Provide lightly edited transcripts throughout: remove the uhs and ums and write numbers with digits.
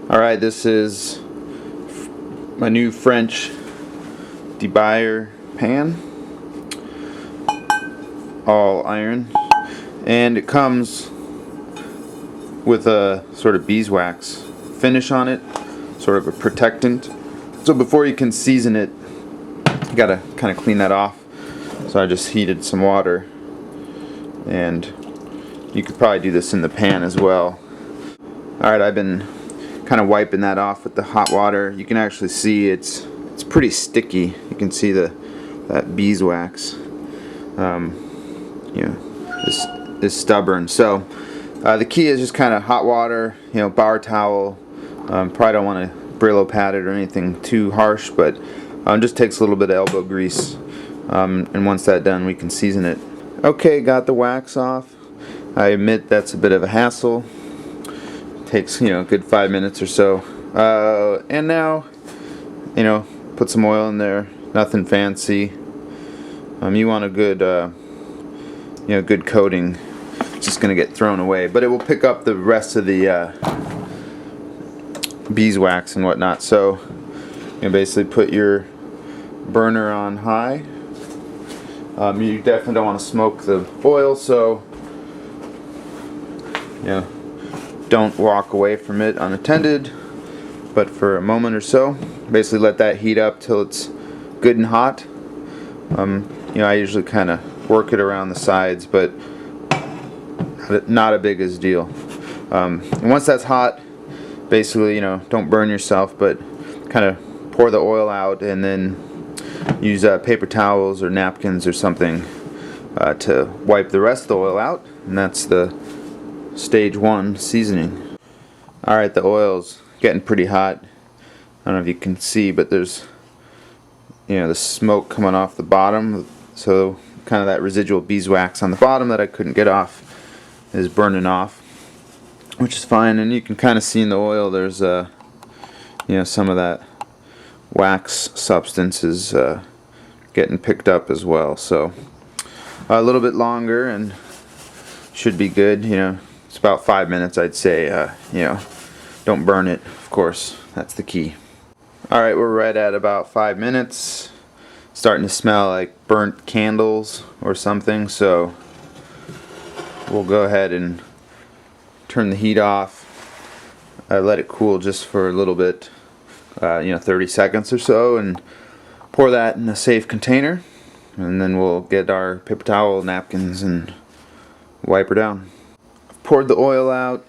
Alright, this is my new French debyer pan, all iron, and it comes with a sort of beeswax finish on it, sort of a protectant. So before you can season it, you gotta kind of clean that off. So I just heated some water, and you could probably do this in the pan as well. Alright, I've been kind of wiping that off with the hot water. You can actually see it's pretty sticky. You can see that beeswax. Is stubborn. So the key is just kind of hot water, bar towel. Probably don't want to Brillo pad it or anything too harsh, but just takes a little bit of elbow grease. And once that's done, we can season it. Okay, got the wax off. I admit that's a bit of a hassle. Takes a good 5 minutes or so. And now, put some oil in there. Nothing fancy. You want a good, good coating. It's just gonna get thrown away, but it will pick up the rest of the beeswax and whatnot. So you basically put your burner on high. You definitely don't want to smoke the oil, so don't walk away from it unattended, but for a moment or so, basically let that heat up till it's good and hot. I usually kind of work it around the sides, but not a big as deal. And once that's hot, basically, don't burn yourself, but kind of pour the oil out and then use paper towels or napkins or something to wipe the rest of the oil out, and that's the stage 1 seasoning. Alright, the oil's getting pretty hot. I don't know if you can see, but there's the smoke coming off the bottom, so kind of that residual beeswax on the bottom that I couldn't get off is burning off, which is fine. And you can kind of see in the oil there's some of that wax substance is getting picked up as well. So a little bit longer and should be good. It's about 5 minutes, I'd say. Don't burn it, of course. That's the key. Alright, we're right at about 5 minutes. Starting to smell like burnt candles or something, so we'll go ahead and turn the heat off. Let it cool just for a little bit, 30 seconds or so, and pour that in a safe container. And then we'll get our paper towel, napkins, and wipe her down. Poured the oil out.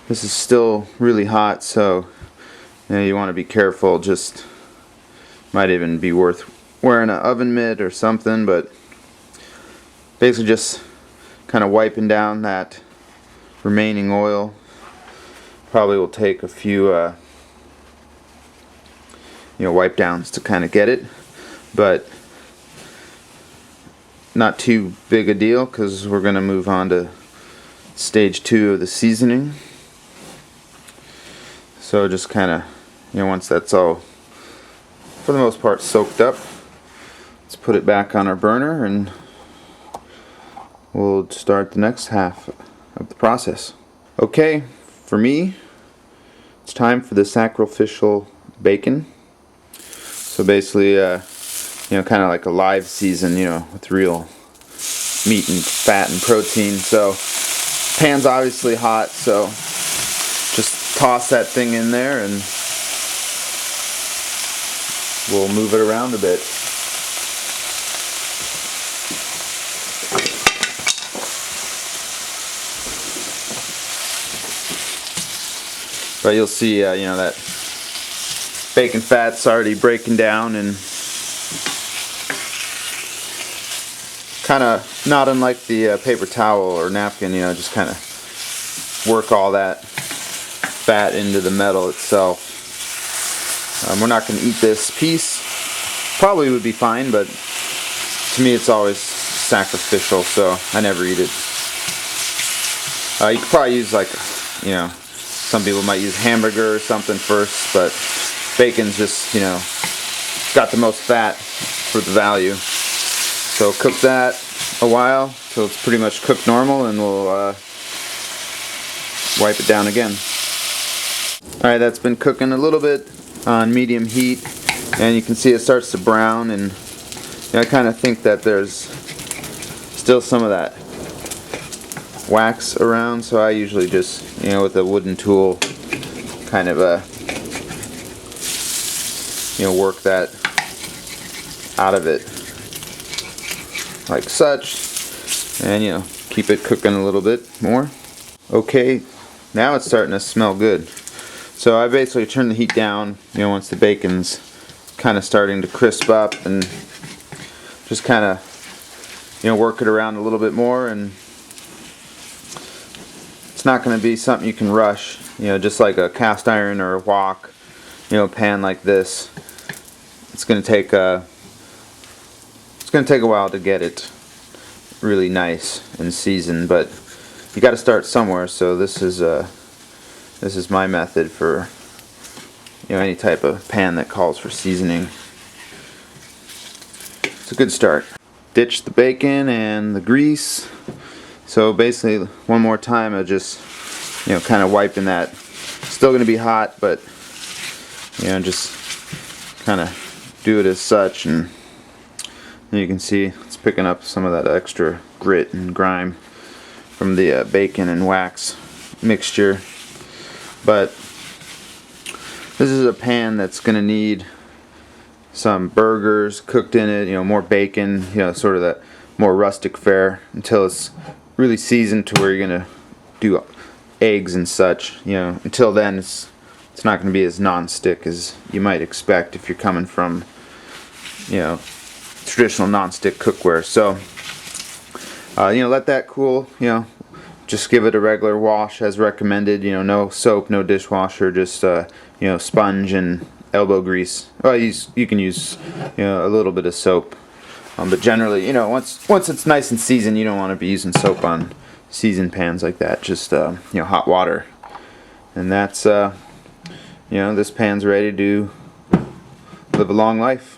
This is still really hot, so you want to be careful. Just might even be worth wearing an oven mitt or something, but basically just kind of wiping down that remaining oil. Probably will take a few wipe downs to kind of get it, but not too big a deal because we're going to move on to stage 2 of the seasoning. So just kind of, once that's all for the most part soaked up, let's put it back on our burner and we'll start the next half of the process. Okay, for me, it's time for the sacrificial bacon. So basically, kind of like a live season, with real meat and fat and protein. So pan's obviously hot, so just toss that thing in there and we'll move it around a bit. But you'll see, that bacon fat's already breaking down, and kind of not unlike the paper towel or napkin, just kind of work all that fat into the metal itself. We're not going to eat this piece. Probably would be fine, but to me it's always sacrificial, so I never eat it. You could probably use some people might use hamburger or something first, but bacon's just, got the most fat for the value. So cook that a while till it's pretty much cooked normal, and we'll wipe it down again. Alright, that's been cooking a little bit on medium heat, and you can see it starts to brown, and I kind of think that there's still some of that wax around, so I usually just, with a wooden tool, kind of work that out of it like such, and keep it cooking a little bit more. Okay, now it's starting to smell good. So I basically turn the heat down, once the bacon's kind of starting to crisp up, and just kind of, work it around a little bit more. And it's not going to be something you can rush, just like a cast iron or a wok, pan like this. It's going to take a while to get it really nice and seasoned, but you got to start somewhere. So this is my method for any type of pan that calls for seasoning. It's a good start. Ditch the bacon and the grease. So basically, one more time, I just kind of wiping that. Still going to be hot, but just kind of do it as such, and you can see it's picking up some of that extra grit and grime from the bacon and wax mixture. But this is a pan that's going to need some burgers cooked in it, more bacon, sort of that more rustic fare, until it's really seasoned to where you're going to do eggs and such. Until then it's not going to be as non-stick as you might expect if you're coming from traditional non-stick cookware. So let that cool. Just give it a regular wash as recommended. No soap, no dishwasher, just sponge and elbow grease. Well, you can use a little bit of soap, but generally, once it's nice and seasoned, you don't want to be using soap on seasoned pans like that. Just hot water, and that's this pan's ready to live a long life.